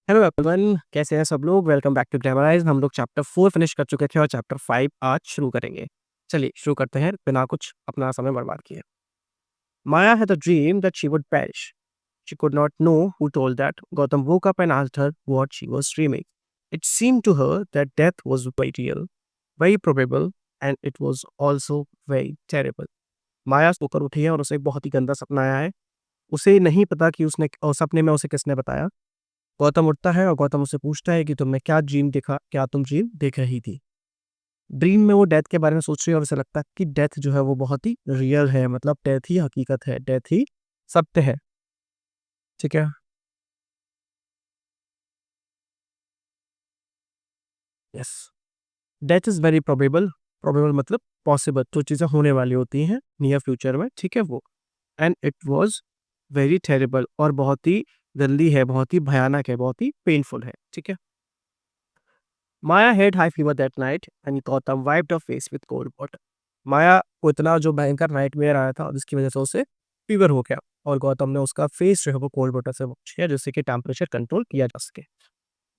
Hello everyone, कैसे हैं सब लोग। Welcome back to Glamorise. हम लोग चैप्टर 4 फिनिश कर चुके थे और चैप्टर 5 आज शुरू करेंगे। चलिए शुरू करते हैं बिना कुछ अपना समय बर्बाद किए। Maya had a dream that she would perish. She could not know who told that. Gautam woke up and asked her what she was dreaming. It seemed to her that death was very real, very probable, and it was also very terrible. माया सोकर उठी है और उसे एक बहुत ही गंदा सपना आया है। उसे नहीं पता कि उसने सपने में उसे किसने बताया। गौतम उठता है और गौतम उससे पूछता है कि तुमने क्या ड्रीम देखा, क्या तुम ड्रीम देख रही थी। ड्रीम में वो डेथ के बारे में सोच रही है और उसे लगता है कि डेथ जो है वो बहुत ही रियल है, मतलब डेथ ही हकीकत है, डेथ ही सत्य है। ठीक है। Yes. Death is very probable. Probable मतलब पॉसिबल, जो चीज़ें होने वाली होती हैं नियर फ्यूचर में, ठीक है वो। And it was very terrible, और बहुत ही गंदी है, बहुत ही भयानक है, बहुत ही पेनफुल है। ठीक है। Maya had high fever that night and Gautam wiped her face with cold water. Maya को इतना जो भयंकर नाइटमेयर आया था, जिसकी वजह से उसे फीवर हो गया, और गौतम ने उसका फेस जो है वो कोल्ड वाटर से वॉश किया, जिससे कि टेम्परेचर कंट्रोल किया जा सके।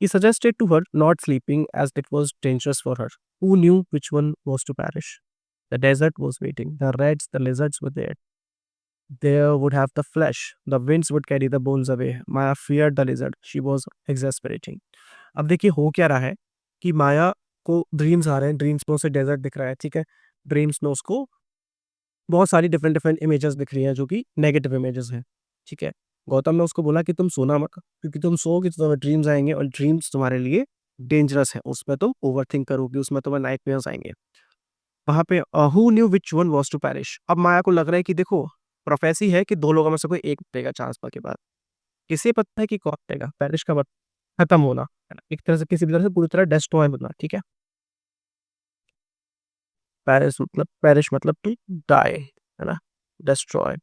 He suggested to her not sleeping as it was dangerous for her. Who knew which one was to perish? The desert was waiting. The reds, the lizards were there. There would have the flesh. The winds would carry the bones away. Maya feared the lizard. She was exasperating. अब देखिए हो क्या रहा है कि माया को dreams आ रहे हैं, ड्रीम्स में उसे डेजर्ट दिख रहा है। ठीक है। ड्रीम्स में उसको बहुत सारी डिफरेंट डिफरेंट इमेजेस दिख रही हैं, जो कि नेगेटिव इमेजेस हैं। ठीक है। गौतम ने उसको बोला कि तुम सोना मत, क्योंकि तुम सोओगे तो तुम्हें ड्रीम्स आएंगे, और ड्रीम्स तुम्हारे लिए डेंजरस है। उसमें तुम ओवर थिंक करोगे, उसमें तुम्हें नाइटमेयर्स आएंगे। वहां पे who knew which one was to perish. अब माया को लग रहा है कि देखो, प्रोफेसी है कि दो लोगों में से कोई एक मरेगा चांस के बाद। किसे पता है कि कौन मरेगा। पैरिश का मतलब खत्म होना है ना, एक तरह से, किसी भी तरह से पूरी तरह डिस्ट्रॉय होना। ठीक है। पैरिश मतलब टू डाई, है ना, destroy.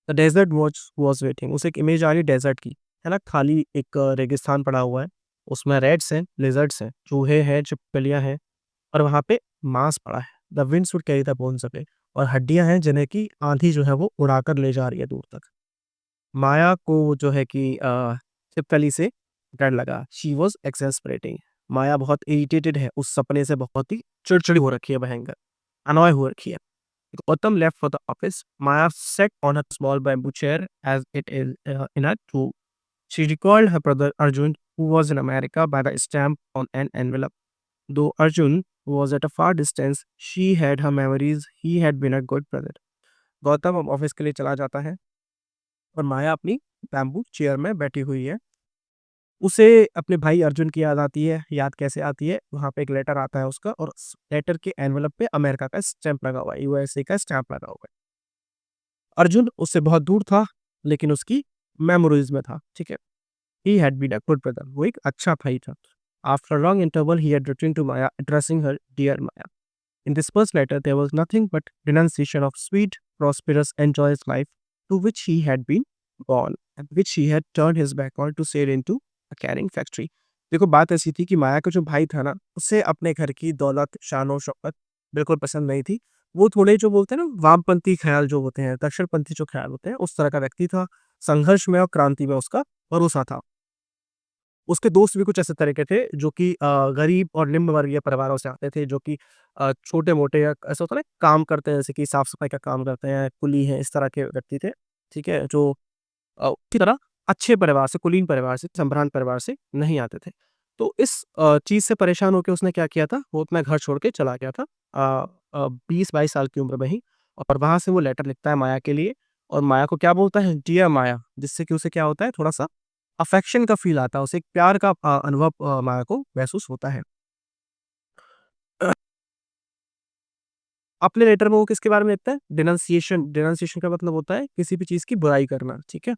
The desert was waiting. उसे एक इमेज आ रही डेजर्ट की, है ना, खाली एक रेगिस्तान पड़ा हुआ है। उसमें रेड्स हैं, लिजर्ड्स हैं, चूहे हैं, छिपकलियां हैं, और वहां पे मांस पड़ा है। The winds would carry the bones away. और हड्डियां हैं जिन्हें की आंधी जो है वो उड़ाकर ले जा रही है दूर तक। माया को जो है कि छिपकली से डर लगा। She was एक्सेस्परेटिंग। माया बहुत इरिटेटेड है, उस सपने से बहुत ही चिड़चिड़ी हो रखी है, भयंकर अनॉय हो रखी है। Gautam left for the office. Maya sat on a small bamboo chair as it is in her room. She recalled her brother Arjun, who was in America, by the stamp on an envelope. Though Arjun was at a far distance, she had her memories. He had been a good brother. Gautam अब office के लिए चला जाता है, और माया अपनी bamboo chair में बैठी हुई है। उसे अपने भाई अर्जुन की याद आती है। याद कैसे आती है, वहां पे एक लेटर आता है उसका, और लेटर के एनवलप पे अमेरिका का स्टैंप लगा हुआ है, यूएसए का स्टैंप लगा हुआ है। अर्जुन उससे बहुत दूर था, लेकिन उसकी मेमोरीज में था। ठीक है। He had been a good brother. वो एक अच्छा भाई था। After long interval he had return to Maya, addressing her dear Maya. In this first letter, there was nothing but denunciation of sweet, prosperous, and joyous life to which he had been born, and which he had turned his back on to sail into a carrying factory. देखो बात ऐसी थी कि माया का जो भाई था ना, उसे अपने घर की दौलत, शान और शौकत बिल्कुल पसंद नहीं थी। वो थोड़े जो बोलते हैं ना, वामपंथी ख्याल जो होते हैं, दक्षिणपंथी जो ख्याल होते हैं, उस तरह का व्यक्ति था। संघर्ष में और क्रांति में उसका भरोसा था। उसके दोस्त भी कुछ ऐसे तरह के थे, जो कि गरीब और निम्न वर्गीय परिवारों से आते थे, जो कि छोटे-मोटे या ऐसा होता है ना, काम करते हैं, जैसे कि साफ-सफाई का काम करते हैं, कुली हैं, इस तरह के व्यक्ति थे। ठीक है? जो उसी तरह अच्छे परिवार से, कुलीन परिवार से, संभ्रांत परिवार से नहीं आते थे। तो इस चीज़ से परेशान होके उसने क्या किया था, वो अपना घर छोड़ के चला गया था 20-22 साल की उम्र में ही, और वहाँ से वो लेटर लिखता है माया के लिए, और माया को क्या बोलता है, डियर माया, जिससे कि उसे क्या होता है, थोड़ा-सा अफेक्शन का फ़ील आता है, उसे एक प्यार का अनुभव माया को महसूस होता है। अपने लेटर में वो किसके बारे में लिखता है? डिनंसिएशन। डिनंसिएशन का मतलब होता है किसी भी चीज़ की बुराई करना, ठीक है?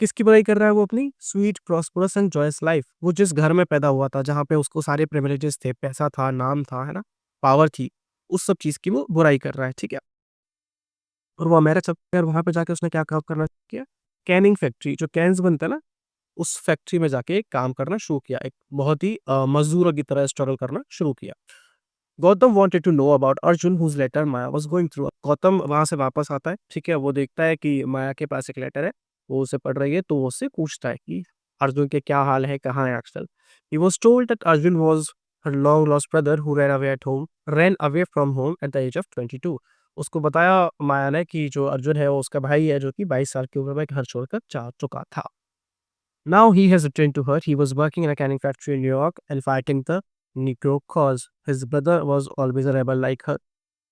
किसकी बुराई कर रहा है वो? अपनी sweet, prosperous and joyous life. वो जिस घर में पैदा हुआ था, जहाँ पे उसको सारे प्रिविलेजेस थे, पैसा था, नाम था, है ना? पावर थी, उस सब चीज़ की वो बुराई कर रहा है, ठीक है? और वो अमेरिका चला गया, और वहाँ पे जाके उसने क्या काम करना किया? कैनिंग फैक्ट्री, जो कैन्स बनता है ना, उस फैक्ट्री में जाके काम करना शुरू किया। एक बहुत ही मज़दूरों की तरह स्ट्रगल करना शुरू किया। Gautam wanted to know about Arjun whose letter Maya was going through. Gautam वहां से वापस आता है, ठीक है, वो देखता है कि माया के पास एक लेटर है, वो उसे पढ़ रही है, तो वो उससे पूछता है कि अर्जुन के क्या हाल है, कहाँ है आजकल. He was told that Arjun was her long lost brother who ran away from home at the age of 22. उसको बताया माया ने कि जो अर्जुन है वो उसका भाई है, जो कि 22 साल की उम्र में घर छोड़कर जा चुका था. Now he has returned to her. He was working in a canning factory in New York and fighting the Negro cause. His brother was always a rebel like her.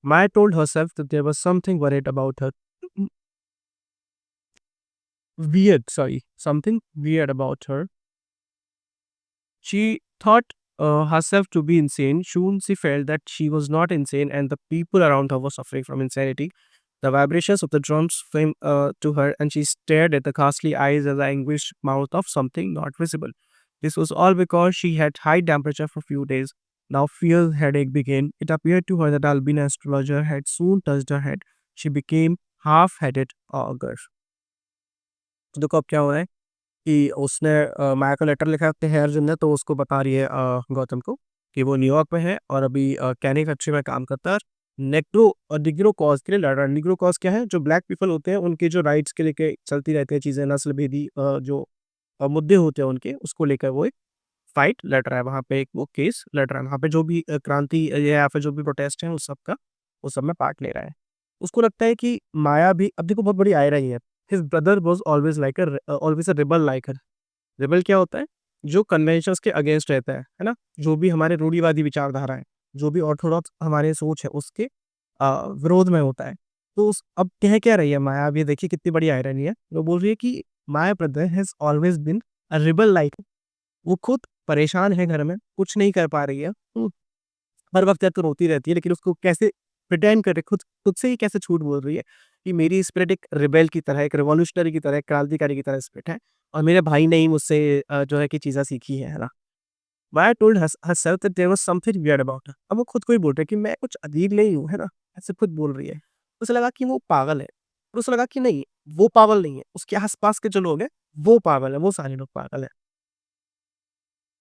Maya told herself that there was something worried about her. Something weird about her. She thought herself to be insane. Soon she felt that she was not insane and the people around her were suffering from insanity. The vibrations of the drums came to her and she stared at the ghastly eyes and the anguished mouth of something not visible. This was all because she had high temperature for a few days. Now fierce headache began. It appeared to her that Albina astrologer had soon touched her head. She became half-headed augur. तो देखो अब क्या हुआ है कि उसने माया को letter लिखा है अपने हेयर जिन ने, तो उसको बता रही है गौतम को कि वो न्यूयॉर्क में है और अभी कैनी फैक्ट्री में काम करता है. निग्रो कॉज के लिए लड़ रहा है. निग्रो कॉज क्या है? जो ब्लैक पीपल होते हैं उनके जो राइट्स के लेके चलती रहती है चीज़ें, नस्ल भेदी जो मुद्दे होते हैं उनके, उसको लेकर वो एक फाइट लड़ रहा है वहाँ पे, एक वो केस लड़ रहा है वहाँ पे. जो भी क्रांति या फिर जो भी प्रोटेस्ट है उस सब का, उस सब में पार्ट ले रहा है. उसको लगता है कि माया भी, अब देखो बहुत बड़ी आय रही है. His brother was always a rebel like her. Rebel क्या होता है? जो कन्वेंशंस के अगेंस्ट रहता है ना? जो भी हमारे रूढ़िवादी विचारधारा है, जो भी ऑर्थोडॉक्स हमारे सोच है उसके विरोध में होता है. तो अब कह क्या रही है माया? अब ये देखिए कितनी बड़ी आयरनी है. वो बोल रही है कि my brother has always been a rebel like. वो खुद परेशान है घर में, कुछ नहीं कर पा रही है. हर वक्त या तो रोती रहती है, लेकिन उसको कैसे प्रिटेंड करे, खुद खुद से ही कैसे झूठ बोल रही है कि मेरी स्पिरिट एक रिबेल की तरह, एक रिवॉल्यूशनरी की तरह, एक क्रांतिकारी की तरह स्पिरिट है और मेरे भाई ने ही मुझसे जो है कि चीज़ें सीखी है ना. माया told herself that there was something weird about her. अब वो खुद को ही बोल रही है कि मैं कुछ अजीब नहीं हूँ, है ना? ऐसे खुद बोल रही है. उसे लगा कि वो पागल है. पर उसे लगा कि नहीं, वो पागल नहीं है. उसके आस-पास के जो लोग हैं, वो पागल है, वो सारे लोग पागल हैं.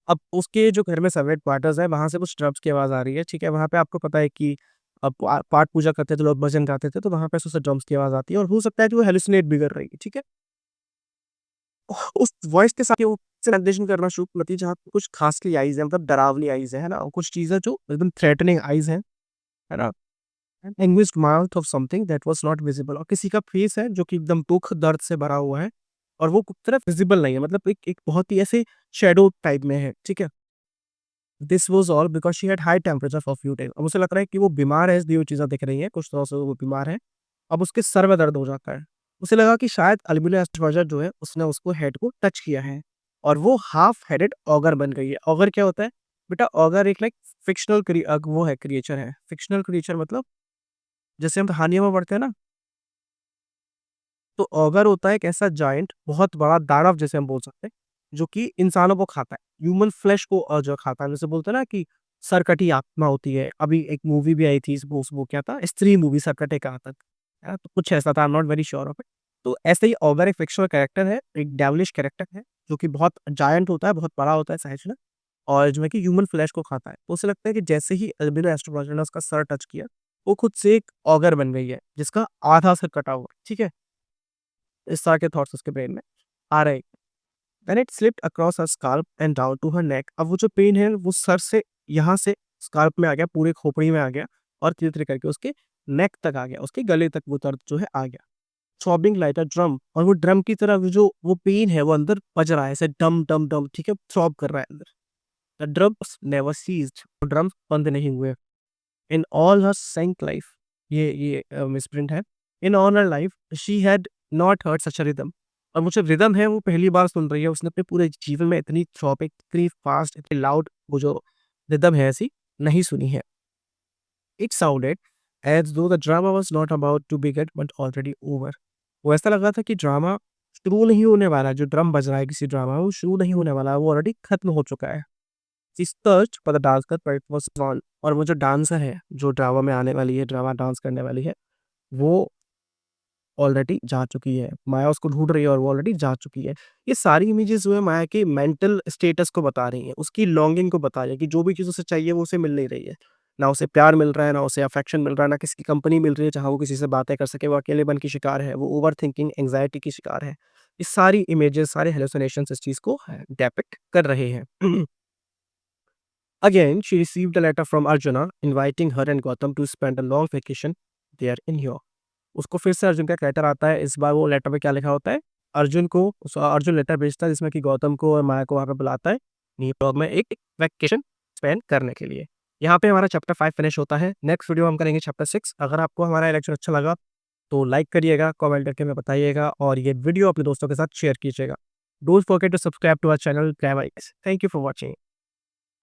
अब उसके जो घर में सर्वेंट क्वार्टर्स है, वहाँ से कुछ ड्रम्स की आवाज़ आ रही है, ठीक है? वहाँ पे आपको पता है कि पाठ पूजा करते थे लोग, भजन गाते थे, तो वहाँ पे उसे ड्रम्स की आवाज़ आती है और हो सकता है कि वो हैलुसिनेट भी कर रही है, ठीक है? उस वॉइस के साथ वो मैडिटेशन करना शुरू करती है, जहाँ पे कुछ ghastly आईज़ है, मतलब डरावनी आईज़ है ना? और कुछ चीज़ें जो एकदम थ्रेटनिंग आईज़ हैं, है ना? Anguished mouth of something that was not visible. और किसी का फेस है जो कि एकदम दुःख, दर्द से भरा हुआ है और वो तरफ विजिबल नहीं है, मतलब एक एक बहुत ही ऐसे शैडो टाइप में है, ठीक है? This was all because she had high temperature for few days. अब उसे लग रहा है कि वो बीमार है, इसलिए वो चीज़ें दिख रही हैं, कुछ दिनों से वो बीमार है. अब उसके सर में दर्द हो जाता है. उसे लगा कि शायद अल्बिनो एस्ट्रोलजर जो है, उसने उसको हेड को टच किया है और वो हाफ हेडेड ऑगर बन गई है. ऑगर क्या होता है? बेटा ऑगर एक लाइक फ़िक्शनल वो है, क्रिएचर है. फ़िक्शनल क्रिएचर मतलब जैसे हम कहानियों में पढ़ते हैं ना, तो ऑगर होता है एक ऐसा जायंट, बहुत बड़ा दानव जैसे हम बोल सकते हैं, जो कि इंसानों को खाता है, ह्यूमन फ्लेश को जो खाता है. जैसे बोलते हैं ना कि सरकटी आत्मा होती है. अभी एक मूवी भी आई थी, वो क्या था, स्त्री मूवी, सरकटे का आतंक, है ना? तो कुछ ऐसा था, I am not very sure of it. तो ऐसे ही ऑगर एक फिक्शनल कैरेक्टर है, एक डेविलिश कैरेक्टर है, जो कि बहुत जायंट होता है, बहुत बड़ा होता है साइज़ में और जो है कि ह्यूमन फ्लेश को खाता है. तो उसे लगता है कि जैसे ही अल्बिनो एस्ट्रोलॉजर ने उसका सर टच किया, वो खुद से एक ऑगर बन गई है, जिसका आधा सर कटा हुआ है, ठीक है? इस तरह के थॉट्स उसके ब्रेन में आ रहे. Then it slipped across her scalp and down to her neck. अब वो जो पेन है वो सर से यहाँ से स्काल्प में आ गया, पूरे खोपड़ी में आ गया और धीरे-धीरे करके उसके नेक तक आ गया, उसके गले तक वो दर्द जो है आ गया. Throbbing like a drum. और वो ड्रम की तरह वो पेन है वो अंदर बज रहा है ऐसे डम डम डम, ठीक है? थ्रॉब कर रहा है अंदर. The drums never ceased. वो ड्रम्स बंद नहीं हुए. In all her sank life, ये मिसप्रिंट है. In all her life she had not heard such a rhythm. और वो जो रिदम है वो पहली बार सुन रही है. उसने अपने पूरे जीवन में इतनी थ्रॉपिक, इतनी फास्ट, इतनी लाउड वो जो रिदम है ऐसी नहीं सुनी है. It sounded as though the drama was not about to begin but already over. वो ऐसा लग रहा था कि ड्रामा शुरू नहीं होने वाला है. जो ड्रम बज रहा है किसी ड्रामा में, वो शुरू नहीं होने वाला है, वो ऑलरेडी खत्म हो चुका है. She searched for the dancer but it was gone. और वो जो डांसर है, जो ड्रामा में आने वाली है, ड्रामा डांस करने वाली है, वो ऑलरेडी जा चुकी है. माया उसको ढूँढ रही है और वो ऑलरेडी जा चुकी है. ये सारी इमेजेस जो है माया के मेंटल स्टेटस को बता रही हैं, उसकी लॉन्गिंग को बता रही है कि जो भी चीज़ उसे चाहिए वो उसे मिल नहीं रही है. ना उसे प्यार मिल रहा है, ना उसे अफेक्शन मिल रहा है, ना किसी की कंपनी मिल रही है जहाँ वो किसी से बातें कर सके, वो अकेलेपन की शिकार है, वो ओवरथिंकिंग, एंग्ज़ायटी की शिकार है। ये सारी इमेजेस, सारे हैलुसिनेशंस इस चीज़ को डिपिक्ट कर रहे हैं। Again, she received a letter from Arjuna inviting her and Gautam to spend a long vacation there in York. उसको फिर से अर्जुन का एक लेटर आता है। इस बार वो लेटर में क्या लिखा होता है? अर्जुन लेटर भेजता है जिसमें कि गौतम को और माया को वहाँ पे बुलाता है न्यूयॉर्क में एक वैकेशन स्पेंड करने के लिए। यहाँ पे हमारा चैप्टर 5 फिनिश होता है। नेक्स्ट वीडियो हम करेंगे चैप्टर 6। अगर आपको हमारा ये लेक्चर अच्छा लगा तो लाइक करिएगा, कमेंट करके हमें बताइएगा और ये वीडियो अपने दोस्तों के साथ शेयर कीजिएगा। Don't forget to subscribe to our channel. Thank you for watching.